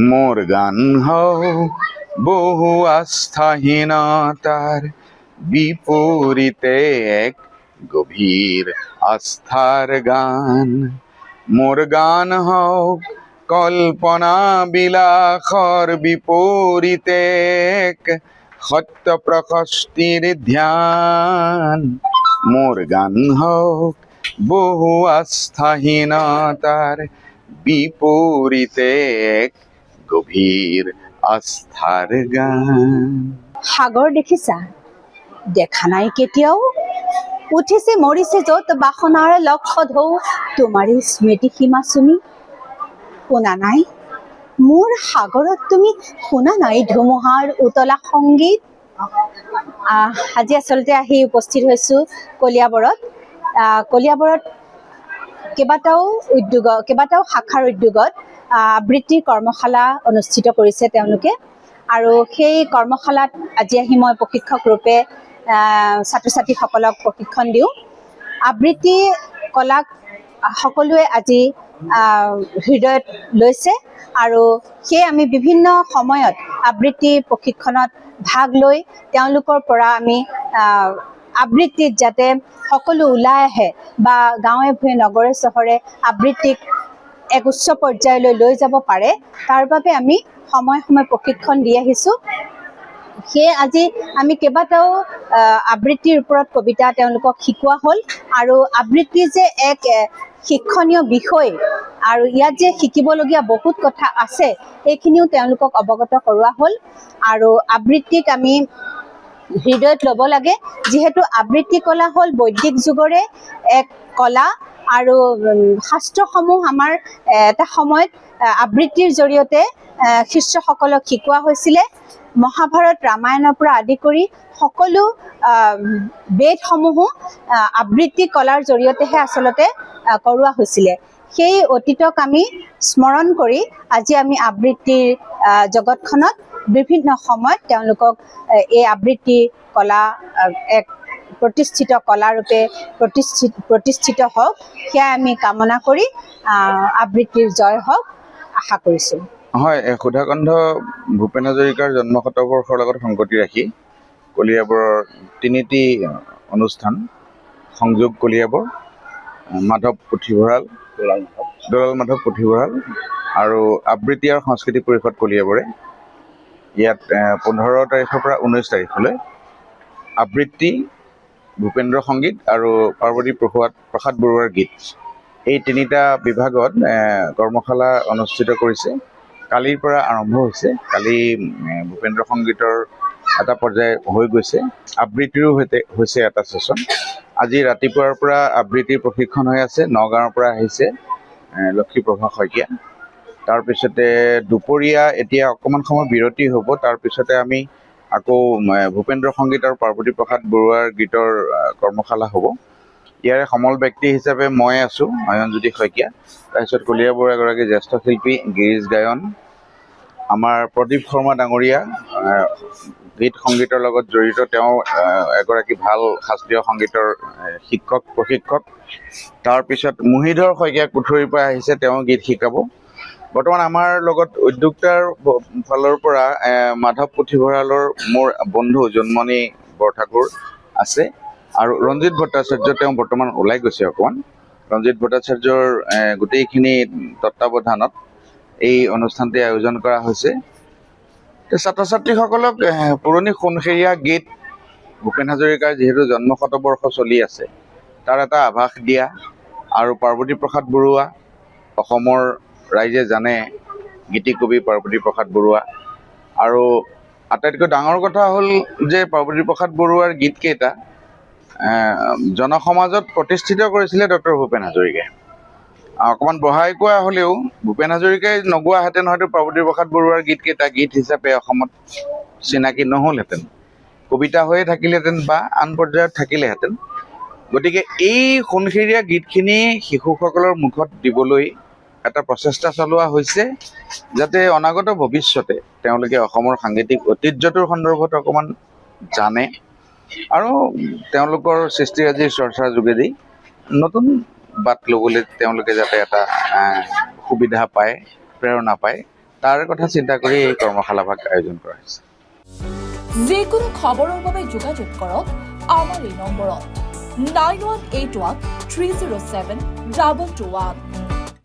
মোৰ গান হও বহু আস্থাহীনতাৰ বিপৰীতে এক গভীৰ আস্থাৰ গান। মোৰ গান হোক কল্পনা বিলাসৰ বিপৰীতে এক সত্য প্ৰশস্তিৰ ধ্যান। মোৰ গান হোক বহু আস্থাহীনতাৰ বিপৰীতে এক গভীৰ আস্থাৰ গান। সাগৰ দেখিছা? দেখা নাই কেতিয়াও। উঠিছে মৰিছে য'ত বাসনাৰ লক্ষ ঢৌ, তোমাৰে স্মৃতি সীমা চুমি। শুনা নাই মোৰ সাগৰত তুমি? শুনা নাই ধুমুহাৰ উতলা সংগীত? আজি আচলতে আহি উপস্থিত হৈছোঁ কলিয়াবৰত। কলিয়াবৰত কেইবাটাও শাখাৰ উদ্যোগত আবৃত্তিৰ কৰ্মশালা অনুষ্ঠিত কৰিছে তেওঁলোকে। আৰু সেই কৰ্মশালাত আজি আহি মই প্ৰশিক্ষক ৰূপে ছাত্ৰ ছাত্ৰীসকলক প্ৰশিক্ষণ দিওঁ। আবৃত্তি কলাক সকলোৱে আজি হৃদয়ত লৈছে আৰু সেয়ে আমি বিভিন্ন সময়ত আবৃত্তি প্ৰশিক্ষণত ভাগ লৈ তেওঁলোকৰ পৰা আমি আবৃত্তিত যাতে সকলো ওলাই আহে বা গাঁৱে ভূঞে নগৰে চহৰে আবৃত্তিক এক উচ্চ পৰ্যায়লৈ লৈ যাব পাৰে, তাৰ বাবে আমি সময়ে সময়ে প্ৰশিক্ষণ দি আহিছোঁ। সেয়ে আজি আমি কেইবাটাও আবৃত্তিৰ ওপৰত কবিতা তেওঁলোকক শিকোৱা হ'ল। আৰু আবৃত্তি যে এক শিক্ষণীয় বিষয় আৰু ইয়াত যে শিকিবলগীয়া বহুত কথা আছে এইখিনিও তেওঁলোকক অৱগত কৰোৱা হ'ল। আৰু আবৃত্তিক আমি হৃদয়ত ল'ব লাগে, যিহেতু আবৃত্তি কলা হ'ল বৈদিক যুগৰে এক কলা। আৰু শাস্ত্ৰসমূহ আমাৰ এটা সময়ত আবৃত্তিৰ জৰিয়তে শিষ্যসকলক শিকোৱা হৈছিলে। মহাভাৰত ৰামায়ণৰ পৰা আদি কৰি সকলো বেদসমূহো আবৃত্তি কলাৰ জৰিয়তেহে আচলতে কৰোৱা হৈছিলে। সেই অতীতক আমি স্মৰণ কৰি আজি আমি আবৃত্তিৰ জগতখনত বিভিন্ন সময়ত তেওঁলোকক এই আবৃত্তি কলা এক প্ৰতিষ্ঠিত কলাৰূপে প্ৰতিষ্ঠিত হওক, সেয়া আমি কামনা কৰি আবৃত্তিৰ জয় হওক আশা কৰিছোঁ। হয়, সুধাকণ্ঠ ভূপেন হাজৰিকাৰ জন্ম শতবৰ্ষৰ লগত সংগতি ৰাখি কলিয়াবৰৰ তিনিটি অনুষ্ঠান, সংযোগ কলিয়াবৰ, মাধৱ পুথিভঁৰাল, দুলাল মাধৱ পুথিভঁৰাল আৰু আবৃত্তি আৰু সংস্কৃতি পৰিষদ কলিয়াবৰে ইয়াত 15 তাৰিখৰ পৰা 19 তাৰিখলৈ আবৃত্তি, ভূপেন্দ্ৰ সংগীত আৰু পাৰ্বতী প্ৰসাদ বৰুৱাৰ গীত, এই তিনিটা বিভাগত কৰ্মশালা অনুষ্ঠিত কৰিছে। কালিৰ পৰা আৰম্ভ হৈছে। কালি ভূপেন্দ্ৰ সংগীতৰ এটা পৰ্যায় হৈ গৈছে, আবৃত্তিৰো হৈছে এটা ছেশ্যন। আজি ৰাতিপুৱাৰ পৰা আবৃত্তিৰ প্ৰশিক্ষণ হৈ আছে। নগাঁৱৰ পৰা আহিছে লক্ষীপ্ৰভা শইকীয়া। তাৰপিছতে দুপৰীয়া এতিয়া অকণমান সময় বিৰতি হ'ব। তাৰপিছতে আমি আকৌ ভূপেন্দ্ৰ সংগীত আৰু পাৰ্বতী প্ৰসাদ বৰুৱাৰ গীতৰ কৰ্মশালা হ'ব। ইয়াৰে সমল ব্যক্তি হিচাপে মই আছোঁ, নয়নজ্যোতি শইকীয়া। তাৰপিছত কলিয়াবৰৰ এগৰাকী জ্যেষ্ঠ শিল্পী গিৰিজ গায়ন, আমাৰ প্ৰদীপ শৰ্মা ডাঙৰীয়া গীত সংগীতৰ লগত জড়িত, তেওঁ এগৰাকী ভাল শাস্ত্ৰীয় সংগীতৰ শিক্ষক প্ৰশিক্ষক। তাৰপিছত মুহিধৰ শইকীয়া কুঠৰীৰ পৰা আহিছে, তেওঁ গীত শিকাব। বৰ্তমান আমাৰ লগত উদ্যোক্তাৰ ফালৰ পৰা মাধৱ পুথিভঁৰালৰ মোৰ বন্ধু জোনমণি বৰঠাকুৰ আছে আৰু ৰঞ্জিত ভট্টাচাৰ্য, তেওঁ বৰ্তমান ওলাই গৈছে অকণমান। ৰঞ্জিত ভট্টাচাৰ্যৰ গোটেইখিনি তত্বাৱধানত এই অনুষ্ঠানটি আয়োজন কৰা হৈছে। ছাত্ৰ ছাত্ৰীসকলক পুৰণি সোণসেৰীয়া গীত, ভূপেন হাজৰিকাৰ যিহেতু জন্ম শতবৰ্ষ চলি আছে তাৰ এটা আভাস দিয়া, আৰু পাৰ্বতী প্ৰসাদ বৰুৱা, অসমৰ ৰাইজে জানে গীতিকবি পাৰ্বতী প্ৰসাদ বৰুৱা। আৰু আটাইতকৈ ডাঙৰ কথা হ'ল যে পাৰ্বতী প্ৰসাদ বৰুৱাৰ গীতকেইটা জনসমাজত প্ৰতিষ্ঠিত কৰিছিলে ডক্টৰ ভূপেন হাজৰিকাই। অকণমান বঢ়াই কোৱা হ'লেও ভূপেন হাজৰিকাই নগোৱাহেঁতেন হয়তো পাৰ্বতী প্ৰসাদ বৰুৱাৰ গীতকেইটা গীত হিচাপে অসমত চিনাকি নহ'লহেঁতেন, কবিতা হৈয়ে থাকিলেহেঁতেন বা আন পৰ্যায়ত থাকিলেহেঁতেন। গতিকে এই সোণসেৰীয়া গীতখিনি শিশুসকলৰ মুখত দিবলৈ এটা প্ৰচেষ্টা চলোৱা হৈছে, যাতে অনাগত ভৱিষ্যতে তেওঁলোকে অসমৰ সাংগীতিক ঐতিহ্যটোৰ সন্দৰ্ভত অকণমান জানে আৰু তেওঁলোকৰ সৃষ্টিৰাজিৰ চৰ্চাৰ যোগেদি নতুন বাট ল'বলৈ তেওঁলোকে যাতে এটা সুবিধা পায়, প্ৰেৰণা পায়, তাৰ কথা চিন্তা কৰি এই কৰ্মশালাভাগ আয়োজন কৰা হৈছে। যিকোনো খবৰৰ বাবে যোগাযোগ কৰক আমাৰ এই নম্বৰত 9181 307 221।